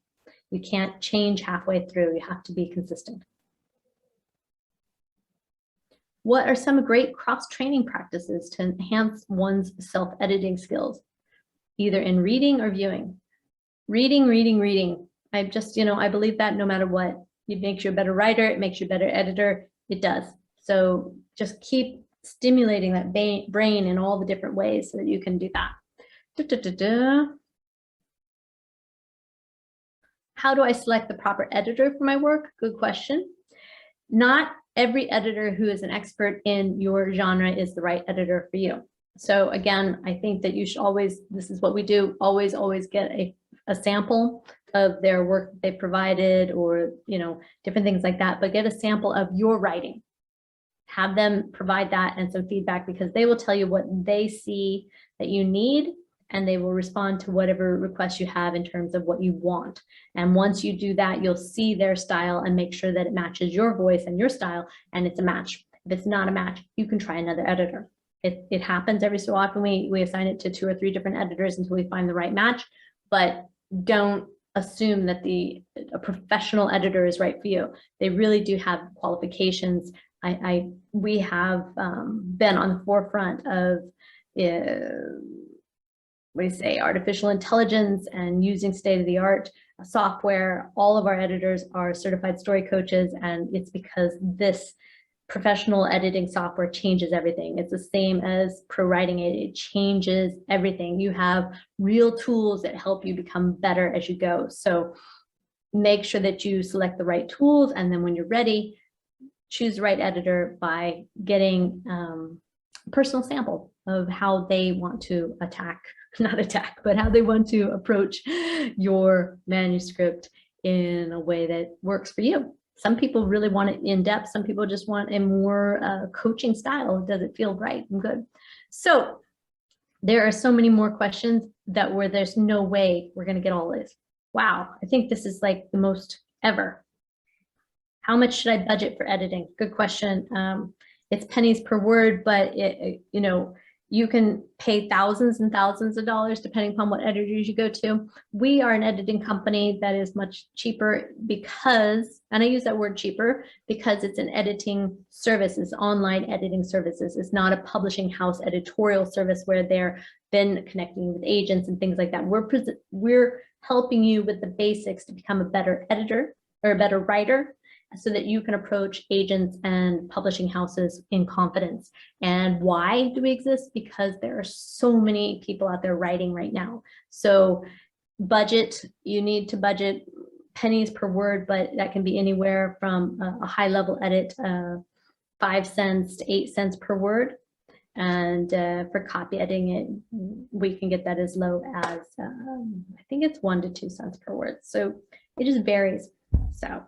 You can't change halfway through. You have to be consistent. What are some great cross-training practices to enhance one's self-editing skills, either in reading or viewing? Reading. I just, I believe that no matter what, it makes you a better writer, it makes you a better editor, it does. So just keep stimulating that brain in all the different ways so that you can do that. How do I select the proper editor for my work? Good question. Not every editor who is an expert in your genre is the right editor for you. So again, I think that you should always, this is what we do, always get a sample of their work that they provided, or different things like that, but get a sample of your writing. Have them provide that and some feedback, because they will tell you what they see that you need, and they will respond to whatever requests you have in terms of what you want. And once you do that, you'll see their style and make sure that it matches your voice and your style, and it's a match. If it's not a match, you can try another editor. It happens every so often. We assign it to 2 or 3 different editors until we find the right match, but don't assume that a professional editor is right for you. They really do have qualifications. We have been on the forefront of artificial intelligence and using state-of-the-art software. All of our editors are certified story coaches, and it's because this professional editing software changes everything. It's the same as ProWritingAid. It changes everything. You have real tools that help you become better as you go. So make sure that you select the right tools, and then when you're ready, choose the right editor by getting a personal sample of how they want to how they want to approach your manuscript in a way that works for you. Some people really want it in depth. Some people just want a more coaching style. Does it feel right and good? So there are so many more questions where there's no way we're going to get all this. Wow, I think this is like the most ever. How much should I budget for editing? Good question. It's pennies per word, but you can pay thousands and thousands of dollars depending upon what editors you go to. We are an editing company that is much cheaper because, and I use that word cheaper because it's an editing service, it's online editing services. It's not a publishing house editorial service where they're then connecting with agents and things like that. We're helping you with the basics to become a better editor or a better writer, so that you can approach agents and publishing houses in confidence. And why do we exist? Because there are so many people out there writing right now. So you need to budget pennies per word, but that can be anywhere from a high level edit, 5 cents to 8 cents per word. And for copy editing, we can get that as low as, I think it's 1 to 2 cents per word. So it just varies. So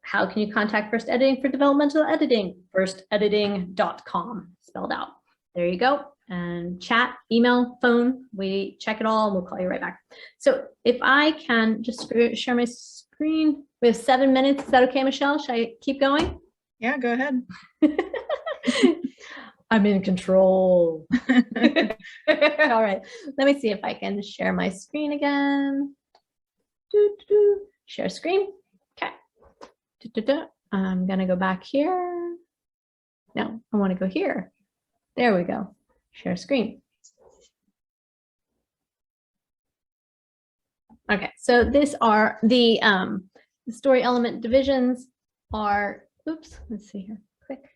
how can you contact First Editing for developmental editing? firstediting.com, spelled out. There you go. And chat, email, phone, we check it all and we'll call you right back. So if I can just share my screen. We have 7 minutes. Is that okay, Michelle? Should I keep going? Yeah, go ahead. I'm in control. All right. Let me see if I can share my screen again. Share screen. Okay. I'm going to go back here. No, I want to go here. There we go. Share screen. Okay, so these are the story element divisions are, oops, let's see here, click.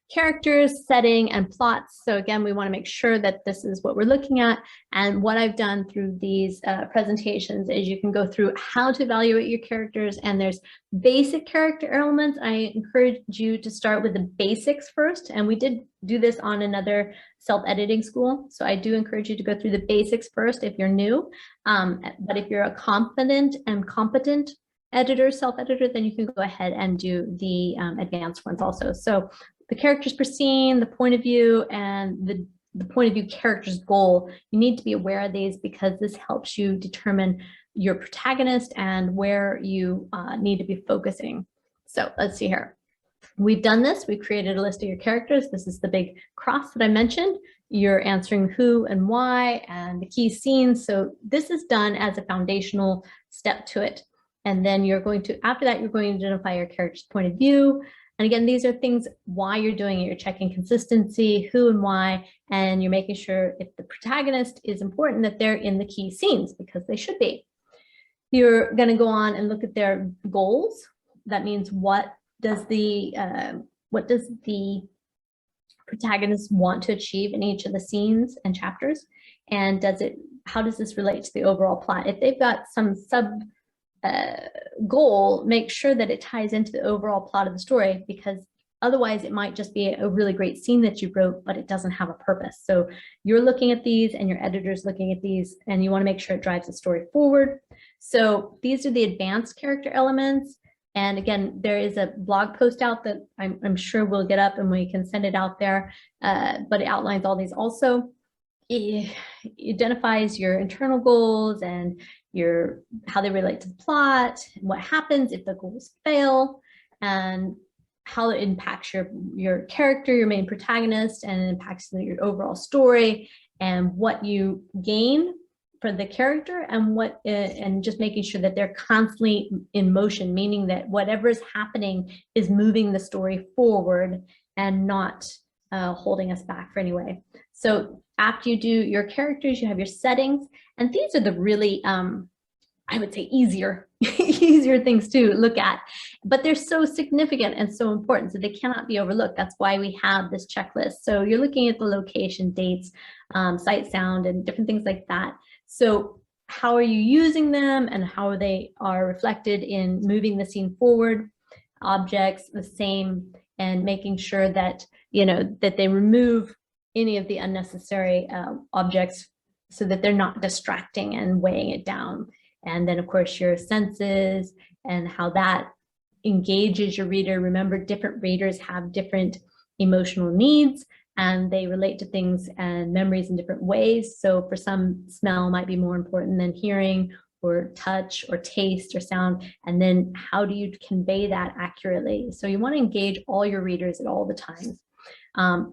Characters, setting, and plots. So again, we want to make sure that this is what we're looking at. And what I've done through these presentations is you can go through how to evaluate your characters, and there's basic character elements. I encourage you to start with the basics first. And we did do this on another self-editing school. So I do encourage you to go through the basics first if you're new. But if you're a confident and competent editor, self-editor, then you can go ahead and do the advanced ones also. So the characters per scene, the point of view, and the point of view character's goal. You need to be aware of these because this helps you determine your protagonist and where you need to be focusing. So let's see here. We've done this. We created a list of your characters. This is the big cross that I mentioned. You're answering who and why and the key scenes. So this is done as a foundational step to it. And then you're going to, after that, you're going to identify your character's point of view. And again, these are things why you're doing it. You're checking consistency, who and why, and you're making sure if the protagonist is important that they're in the key scenes because they should be. You're going to go on and look at their goals. That means what does the protagonist want to achieve in each of the scenes and chapters, and how does this relate to the overall plot? If they've got some goal, make sure that it ties into the overall plot of the story, because otherwise it might just be a really great scene that you wrote, but it doesn't have a purpose. So you're looking at these and your editor's looking at these, and you want to make sure it drives the story forward. So these are the advanced character elements. And again, there is a blog post out that I'm sure we'll get up and we can send it out there, but it outlines all these also. It identifies your internal goals and how they relate to the plot, what happens if the goals fail, and how it impacts your character, your main protagonist, and it impacts your overall story, and what you gain for the character and just making sure that they're constantly in motion, meaning that whatever is happening is moving the story forward and not holding us back for any way. So after you do your characters, you have your settings, and these are the really, I would say, easier things to look at, but they're so significant and so important, so they cannot be overlooked. That's why we have this checklist. So you're looking at the location, dates, sight, sound, and different things like that. So how are you using them and how they are reflected in moving the scene forward? Objects the same, and making sure that, you know, that they remove any of the unnecessary objects so that they're not distracting and weighing it down. And then of course your senses and how that engages your reader. Remember, different readers have different emotional needs and they relate to things and memories in different ways. So for some, smell might be more important than hearing, or touch, or taste, or sound. And then how do you convey that accurately? So you want to engage all your readers at all the times.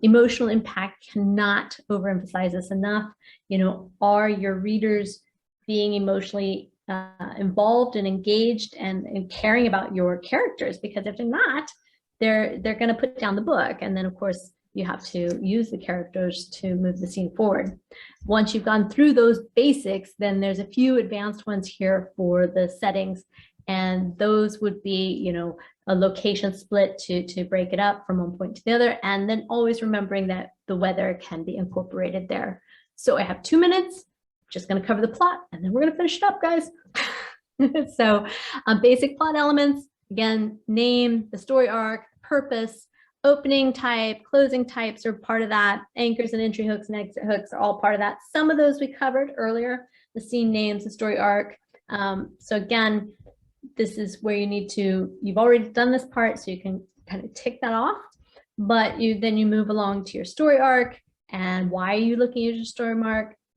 Emotional impact, cannot overemphasize this enough. You know, are your readers being emotionally involved and engaged and caring about your characters? Because if they're not, they're going to put down the book. And then of course you have to use the characters to move the scene forward. Once you've gone through those basics, then there's a few advanced ones here for the settings. And those would be, you know, a location split to break it up from one point to the other. And then always remembering that the weather can be incorporated there. So I have 2 minutes, just going to cover the plot, and then we're going to finish it up, guys. So basic plot elements, again, name, the story arc, purpose, opening type, closing types are part of that. Anchors and entry hooks and exit hooks are all part of that. Some of those we covered earlier, the scene names, the story arc. So again, this is where you need to, you've already done this part, so you can kind of tick that off, but then you move along to your story arc, and why are you looking at your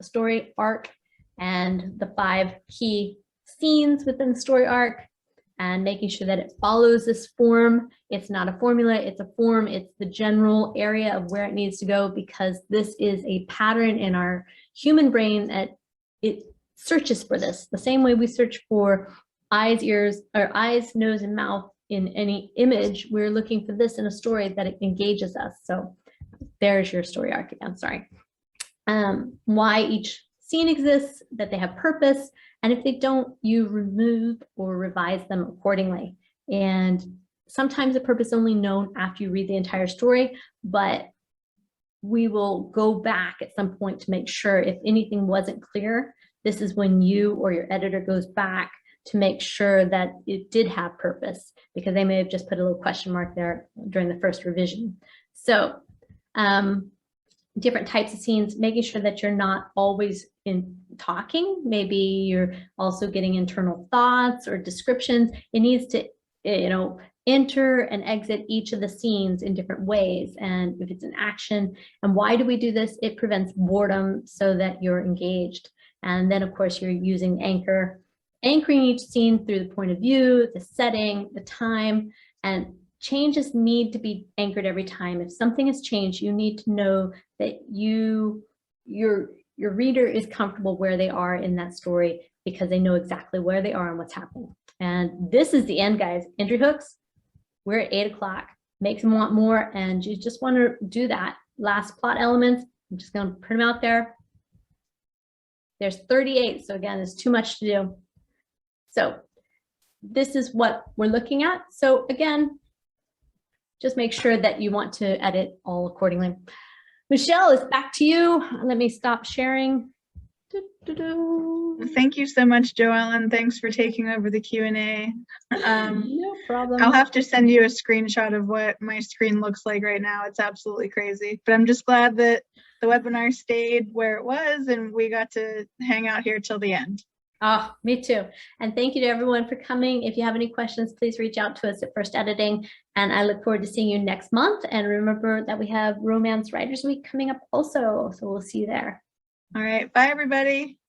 story arc, and the 5 key scenes within the story arc, and making sure that it follows this form. It's not a formula, it's a form. It's the general area of where it needs to go, because this is a pattern in our human brain that it searches for this. The same way we search for eyes, ears, or eyes, nose, and mouth in any image, we're looking for this in a story that it engages us. So there's your story arc again, sorry. Why each scene exists, that they have purpose, and if they don't, you remove or revise them accordingly. And sometimes the purpose is only known after you read the entire story, but we will go back at some point to make sure if anything wasn't clear. This is when you or your editor goes back to make sure that it did have purpose, because they may have just put a little question mark there during the first revision. So different types of scenes, making sure that you're not always in talking. Maybe you're also getting internal thoughts or descriptions. It needs to, you know, enter and exit each of the scenes in different ways. And if it's an action, and why do we do this? It prevents boredom so that you're engaged. And then of course you're using anchoring each scene through the point of view, the setting, the time, and changes need to be anchored every time. If something has changed, you need to know that your reader is comfortable where they are in that story, because they know exactly where they are and what's happening. And this is the end, guys. Entry hooks, we're at 8 o'clock. Makes them want more, and you just want to do that. Last plot elements, I'm just going to print them out there. There's 38, so again, there's too much to do. So this is what we're looking at. So again, just make sure that you want to edit all accordingly. Michelle, it's back to you. Let me stop sharing. Thank you so much, JoEllen. Thanks for taking over the Q&A. No problem. I'll have to send you a screenshot of what my screen looks like right now. It's absolutely crazy. But I'm just glad that the webinar stayed where it was and we got to hang out here till the end. Oh, me too. And thank you to everyone for coming. If you have any questions, please reach out to us at First Editing. And I look forward to seeing you next month. And remember that we have Romance Writers Week coming up also. So we'll see you there. All right. Bye, everybody.